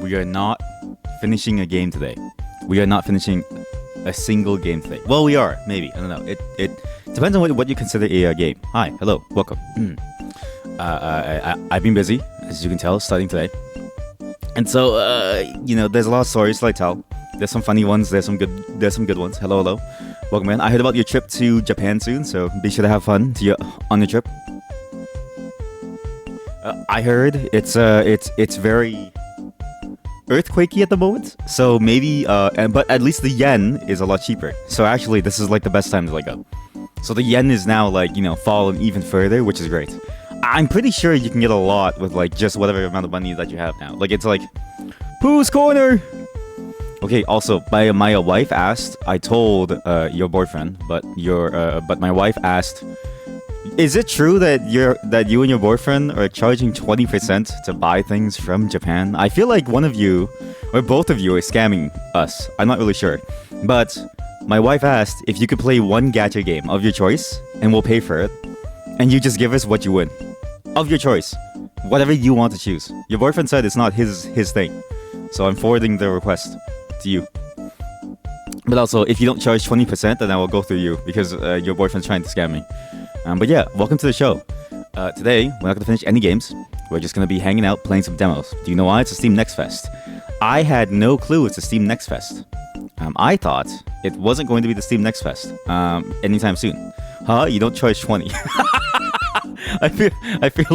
we are not finishing a game today. We are not finishing a single game today. Well, we are, maybe. I don't know. It depends on what you consider a game. Hi, hello, welcome. I've been busy, as you can tell, studying today. And so, there's a lot of stories to tell. There's some funny ones, there's some good ones. Hello, hello. Welcome in. I heard about your trip to Japan soon, so be sure to have fun on your trip. I heard it's very earthquakey at the moment, so maybe but at least the yen is a lot cheaper. So actually, this is the best time to go. So the yen is now fallen even further, which is great. I'm pretty sure you can get a lot with just whatever amount of money that you have now. It's Pooh's Corner. Okay. Also, my wife asked. I told your boyfriend, but my wife asked. Is it true that you and your boyfriend are charging 20% to buy things from Japan? I feel like one of you or both of you are scamming us. I'm not really sure. But my wife asked if you could play one gacha game of your choice and we'll pay for it. And you just give us what you win. Of your choice. Whatever you want to choose. Your boyfriend said it's not his thing. So I'm forwarding the request to you. But also, if you don't charge 20%, then I will go through you because your boyfriend's trying to scam me. But yeah, welcome to the show. Today, we're not going to finish any games. We're just going to be hanging out, playing some demos. Do you know why? It's a Steam Next Fest. I had no clue it's a Steam Next Fest. I thought it wasn't going to be the Steam Next Fest anytime soon. Huh? You don't charge 20. I feel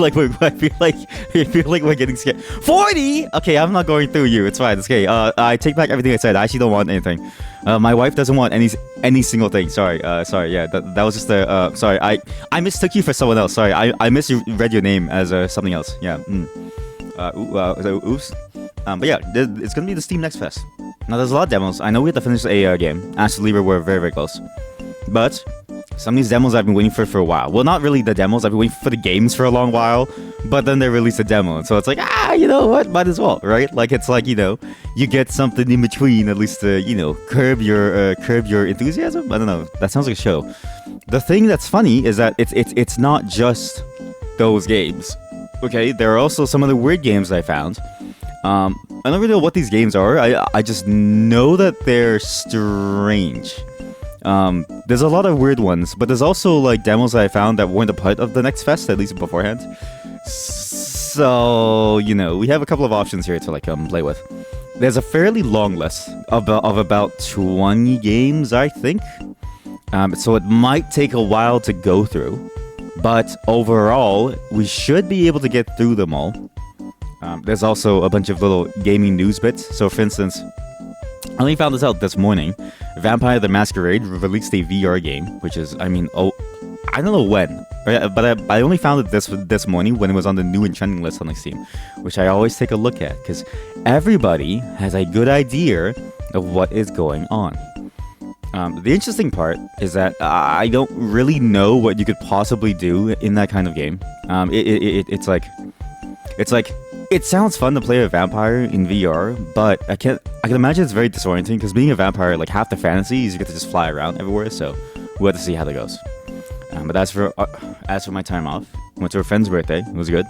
like we're getting scared. 40? Okay, I'm not going through you. It's fine. It's okay. I take back everything I said. I actually don't want anything. My wife doesn't want any single thing. Sorry. Yeah, that was just a sorry. I mistook you for someone else. Sorry. I misread your name as something else. Yeah. Oops. But yeah, it's gonna be the Steam Next Fest. Now there's a lot of demos. I know we have to finish a game. Astral Libra, we're very, very close. But some of these demos I've been waiting for a while. Well, not really the demos. I've been waiting for the games for a long while. But then they release a demo. So it's you know what? Might as well, right? You get something in between, at least to, curb your enthusiasm. I don't know. That sounds like a show. The thing that's funny is that it's not just those games. Okay, there are also some other weird games I found. I don't really know what these games are. I just know that they're strange. There's a lot of weird ones, but there's also demos that I found that weren't a part of the Next Fest, at least beforehand. So, we have a couple of options here to play with. There's a fairly long list of about 20 games, I think. So it might take a while to go through, but overall, we should be able to get through them all. There's also a bunch of little gaming news bits. So, for instance, I only found this out this morning. Vampire the Masquerade released a VR game, which is, I don't know when, but I only found it this morning when it was on the new and trending list on Steam, which I always take a look at, because everybody has a good idea of what is going on. The interesting part is that I don't really know what you could possibly do in that kind of game. It sounds fun to play a vampire in VR, but I can imagine it's very disorienting because being a vampire, half the fantasy is you get to just fly around everywhere. So we'll have to see how that goes. But as for my time off, went to a friend's birthday. It was good.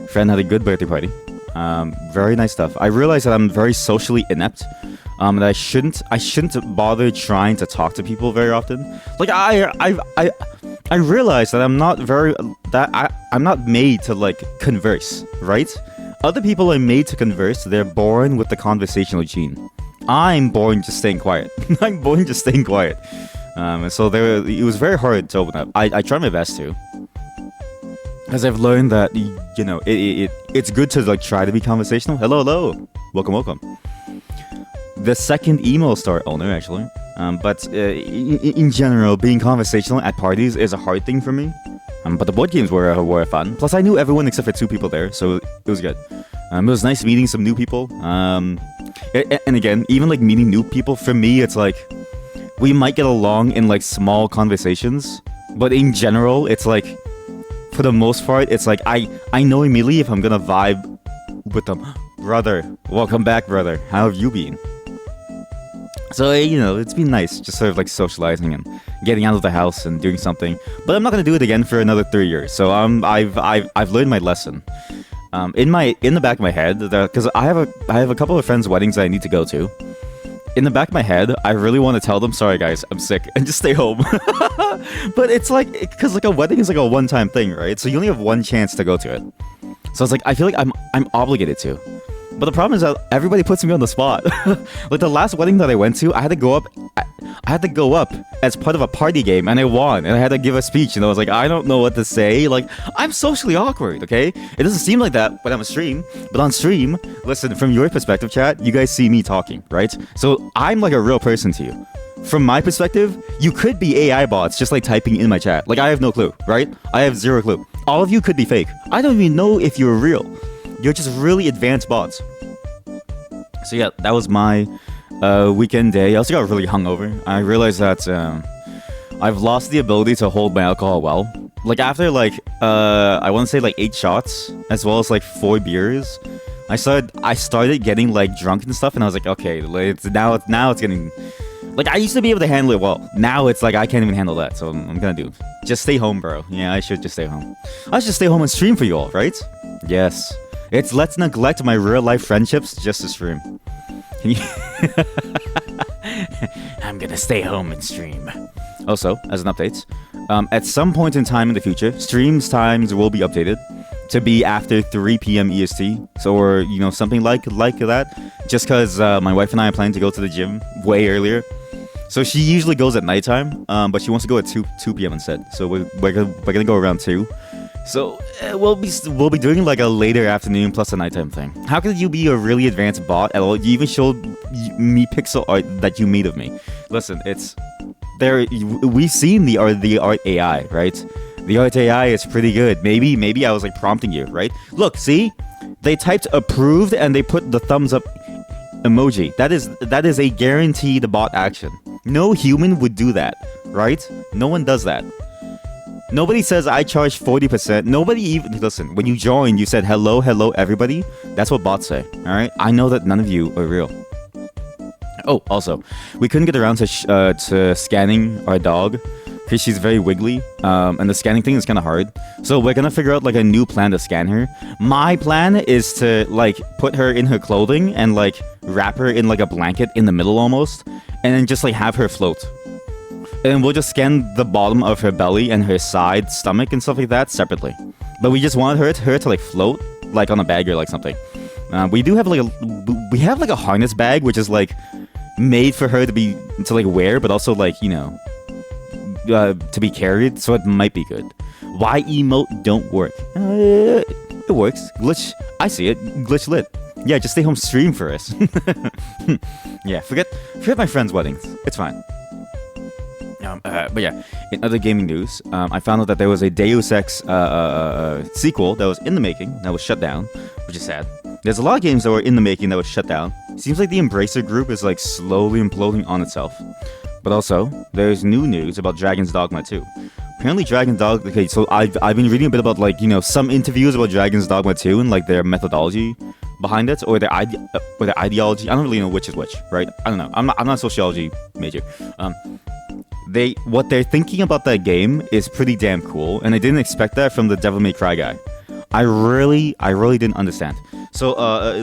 Friend had a good birthday party. Very nice stuff. I realized that I'm very socially inept. That I shouldn't bother trying to talk to people very often. I realized that I'm not made to converse, right? Other people are made to converse. They're born with the conversational gene. I'm born just staying quiet. And so it was very hard to open up. I tried my best to, because I've learned that it's good to try to be conversational. Hello, welcome. The second emo store owner, actually. But in general, being conversational at parties is a hard thing for me. But the board games were fun. Plus, I knew everyone except for 2 people there, so it was good. It was nice meeting some new people. And again, even meeting new people, for me, it's we might get along in small conversations, but in general, it's for the most part, it's I know immediately if I'm gonna vibe with them. Brother, welcome back, brother. How have you been? So, it's been nice just sort of socializing and getting out of the house and doing something. But I'm not going to do it again for another 3 years. So I've learned my lesson. in the back of my head, because I have a couple of friends' weddings that I need to go to. In the back of my head, I really want to tell them, sorry guys, I'm sick, and just stay home. But it's like, because like a wedding is like a one-time thing, right? So you only have one chance to go to it. So it's like, I feel like I'm obligated to. But the problem is that everybody puts me on the spot. Like the last wedding that I went to, I had to go up as part of a party game, and I won, and I had to give a speech, and I was like, I don't know what to say. Like, I'm socially awkward, okay? It doesn't seem like that when I'm on stream, but on stream, listen, from your perspective, chat, you guys see me talking, right? So I'm like a real person to you. From my perspective, you could be AI bots just like typing in my chat. Like, I have no clue, right? I have zero clue. All of you could be fake. I don't even know if you're real. You're just really advanced bots. So yeah, that was my weekend day. I also got really hungover. I realized that I've lost the ability to hold my alcohol well. Like after like I want to say like 8 shots as well as like 4 beers, I started getting like drunk and stuff, and I was like, okay, now it's getting like, I used to be able to handle it well. Now it's like I can't even handle that. So I'm gonna do just stay home, bro. Yeah, I should just stay home. I should stay home and stream for you all, right? Yes. It's let's neglect my real life friendships just to stream. Can you? I'm gonna stay home and stream. Also, as an update, at some point in time in the future, streams times will be updated to be after 3 p.m. EST. So, or you know, something like that. Just because my wife and I are planning to go to the gym way earlier. So she usually goes at nighttime, but she wants to go at 2 p.m. instead. So we're gonna go around 2. So we'll be doing like a later afternoon plus a nighttime thing. How could you be a really advanced bot at all? You even showed me pixel art that you made of me. Listen, it's there. We've seen the art AI, right? The art AI is pretty good. Maybe I was like prompting you, right? Look, see, they typed approved and they put the thumbs up emoji. That is a guaranteed bot action. No human would do that, right? No one does that. Nobody says I charge 40%. Nobody even... Listen, when you join, you said hello, everybody. That's what bots say, alright? I know that none of you are real. Oh, also, we couldn't get around to scanning our dog because she's very wiggly, and the scanning thing is kind of hard. So we're gonna figure out like a new plan to scan her. My plan is to like put her in her clothing and like wrap her in like a blanket in the middle almost, and then just like have her float. And we'll just scan the bottom of her belly and her side, stomach, and stuff like that separately. But we just want her to like float, like on a bag or like something. We do have like a harness bag, which is like made for her to like wear, but also like, you know, to be carried. So it might be good. Why emote don't work? It works. Glitch. I see it. Glitch lit. Yeah, just stay home, stream for us. Yeah, forget my friends' weddings. It's fine. But yeah, in other gaming news, I found out that there was a Deus Ex sequel that was in the making that was shut down, which is sad. There's a lot of games that were in the making that was shut down. Seems like the Embracer Group is like slowly imploding on itself. But also, there's new news about Dragon's Dogma 2. Apparently Dragon's Dogma... Okay, so I've been reading a bit about like, you know, some interviews about Dragon's Dogma 2 and like their methodology behind it, or their ideology. I don't really know which is which, right? I don't know. I'm not a sociology major. What they're thinking about that game is pretty damn cool, and I didn't expect that from the Devil May Cry guy. I really didn't understand. So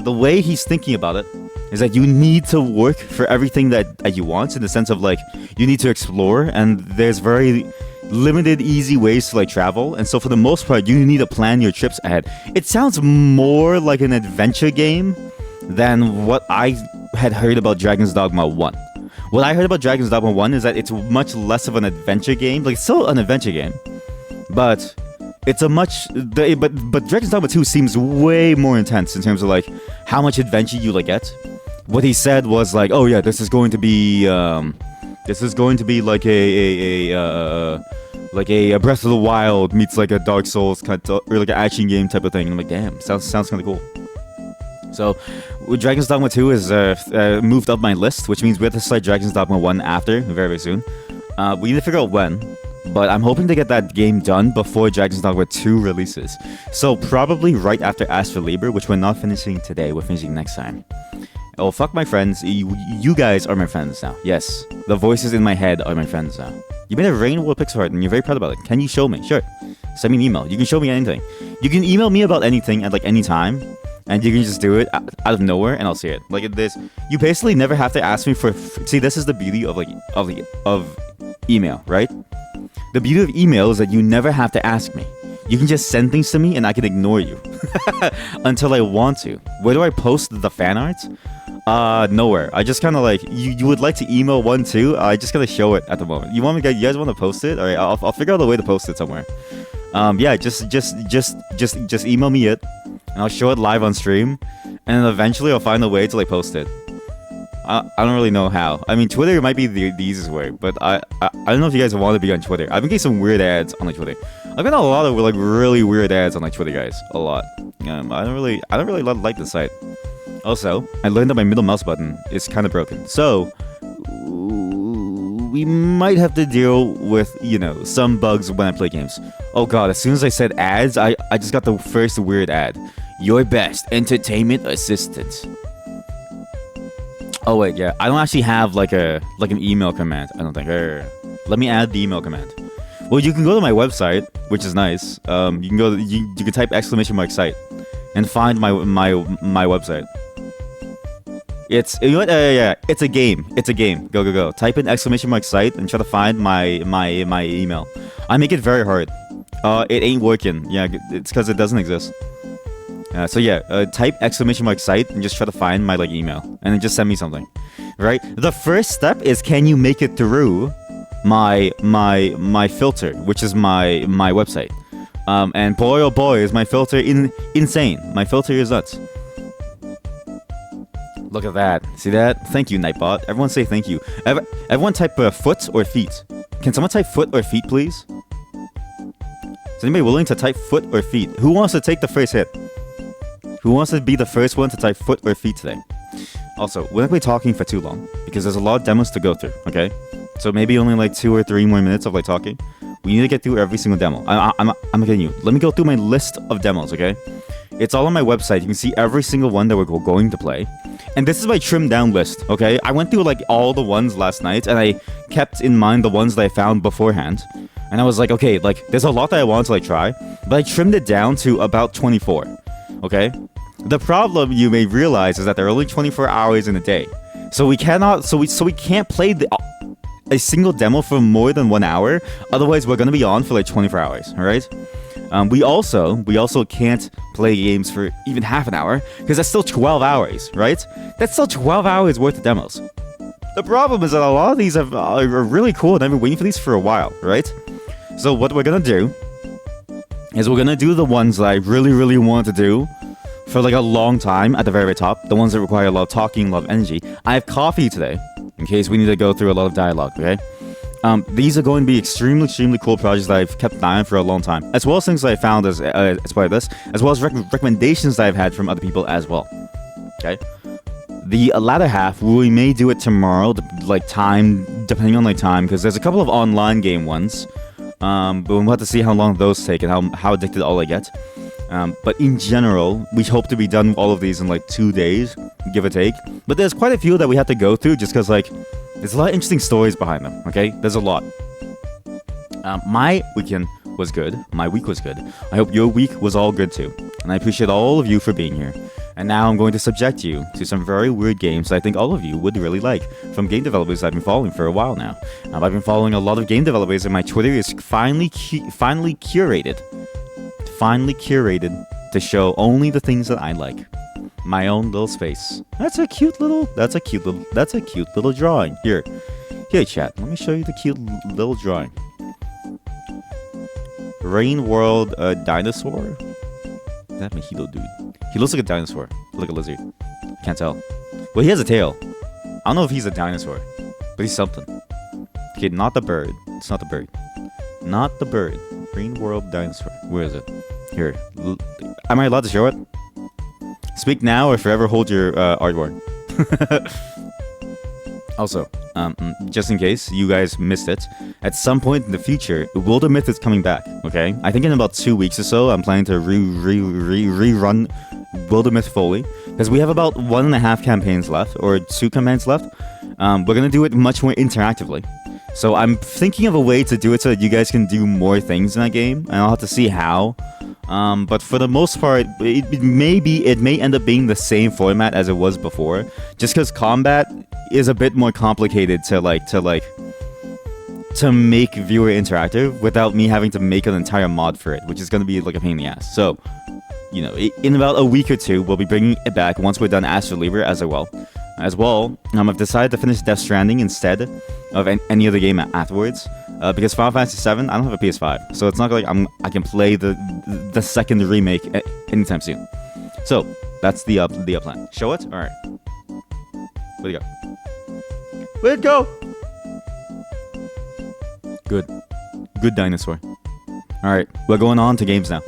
the way he's thinking about it is that you need to work for everything that you want, in the sense of like you need to explore, and there's very limited easy ways to like travel, and so for the most part you need to plan your trips ahead. It sounds more like an adventure game than what I had heard about Dragon's Dogma 1. What I heard about Dragon's Dogma 1 is that it's much less of an adventure game. Like, it's still an adventure game, but it's a much... But Dragon's Dogma 2 seems way more intense in terms of, like, how much adventure you, like, get. What he said was, like, oh, yeah, this is going to be like a Breath of the Wild meets, like, a Dark Souls kind of, or, like, an action game type of thing. And I'm like, damn, sounds kind of cool. So, Dragon's Dogma 2 is moved up my list, which means we have to start Dragon's Dogma 1 after, very, very soon. We need to figure out when, but I'm hoping to get that game done before Dragon's Dogma 2 releases. So, probably right after Astra Liber, which we're not finishing today, we're finishing next time. Oh, fuck my friends. You guys are my friends now. Yes, the voices in my head are my friends now. You made a rainbow pixel art, and you're very proud about it. Can you show me? Sure. Send me an email. You can show me anything. You can email me about anything at like any time, and you can just do it out of nowhere, and I'll see it. Like this, you basically never have to ask me for. See, this is the beauty of of email, right? The beauty of email is that you never have to ask me. You can just send things to me, and I can ignore you until I want to. Where do I post the fan art? Nowhere. I just kind of like you would like to email one too. I just gotta show it at the moment. You want me? You guys want to post it? All right, I'll figure out a way to post it somewhere. Yeah, just email me it, and I'll show it live on stream, and then eventually I'll find a way to like post it. I don't really know how. I mean, Twitter might be the easiest way, but I don't know if you guys want to be on Twitter. I've been getting some weird ads on like Twitter. I've got a lot of like really weird ads on like Twitter, guys. A lot. I don't really like the site. Also, I learned that my middle mouse button is kind of broken, so we might have to deal with, you know, some bugs when I play games. Oh god, as soon as I said ads, I just got the first weird ad. Your best entertainment assistant. Oh wait, yeah, I don't actually have like an email command. I don't think. Let me add the email command. Well, you can go to my website, which is nice. You can go. You can type !site and find my website. It's yeah. It's a game. It's a game. Go. Type in !site and try to find my email. I make it very hard. It ain't working. Yeah, it's because it doesn't exist. So yeah, type !site and just try to find my like email, and then just send me something. Right. The first step is, can you make it through my filter, which is my website. And boy oh boy is my filter insane. My filter is nuts. Look at that. See that? Thank you, Nightbot. Everyone say thank you. Everyone type foot or feet. Can someone type foot or feet, please? Is anybody willing to type foot or feet? Who wants to take the first hit? Who wants to be the first one to type foot or feet today? Also, we're not going to be talking for too long, because there's a lot of demos to go through, okay? So maybe only like 2 or 3 more minutes of like talking. We need to get through every single demo. I'm kidding you. Let me go through my list of demos, okay? It's all on my website. You can see every single one that we're going to play. And this is my trimmed down list, okay? I went through like all the ones last night, and I kept in mind the ones that I found beforehand. And I was like, okay, like there's a lot that I want to like try, but I trimmed it down to about 24, okay? The problem you may realize is that there are only 24 hours in a day. So we cannot, so we can't play a single demo for more than 1 hour. Otherwise, we're gonna be on for like 24 hours. All right. We also can't play games for even half an hour, because that's still 12 hours, right? That's still 12 hours worth of demos. The problem is that a lot of these are really cool, and I've been waiting for these for a while, right? So what we're gonna do is we're gonna do the ones that I really want to do for like a long time at the very top, the ones that require a lot of talking, a lot of energy. I have coffee today, in case we need to go through a lot of dialogue, okay? These are going to be extremely cool projects that I've kept an eye on for a long time, as well as things that I found as part of this, as well as recommendations that I've had from other people as well, okay? The latter half, we may do it tomorrow, depending on like time, because there's a couple of online game ones, but we'll have to see how long those take and how addicted all I get. But in general, we hope to be done with all of these in like 2 days, give or take. But there's quite a few that we have to go through, just because like there's a lot of interesting stories behind them. Okay, there's a lot. My weekend was good. My week was good. I hope your week was all good too. And I appreciate all of you for being here. And now I'm going to subject you to some very weird games that I think all of you would really like, from game developers I've been following for a while now. I've been following a lot of game developers, and my Twitter is finally curated to show only the things that I like. My own little space. That's a cute little drawing. Here chat, let me show you the cute little drawing. Rain World dinosaur? Is that Mahito dude? He looks like a dinosaur, like a lizard. Can't tell. Well, he has a tail. I don't know if he's a dinosaur, but he's something. Okay, not the bird. It's not the bird. Not the bird. Rain World dinosaur. Where is it? Here. Am I allowed to show it? Speak now or forever hold your artwork. Also, just in case you guys missed it, at some point in the future, Wildermyth is coming back, okay? I think in about 2 weeks or so, I'm planning to rerun Wildermyth fully, because we have about 1.5 campaigns left, or 2 campaigns left. We're gonna do it much more interactively. So I'm thinking of a way to do it so that you guys can do more things in that game, and I'll have to see how. But for the most part, it may end up being the same format as it was before, just because combat is a bit more complicated to make viewer interactive without me having to make an entire mod for it, which is going to be like a pain in the ass. So, you know, in about a week or two, we'll be bringing it back once we're done Astro Lever as well. I've decided to finish Death Stranding instead of any other game afterwards. Because Final Fantasy VII, I don't have a PS5, so it's not like I can play the second remake anytime soon. So that's the plan. Show it. All right. Where'd it go? Where'd it go? Good dinosaur. All right, we're going on to games now.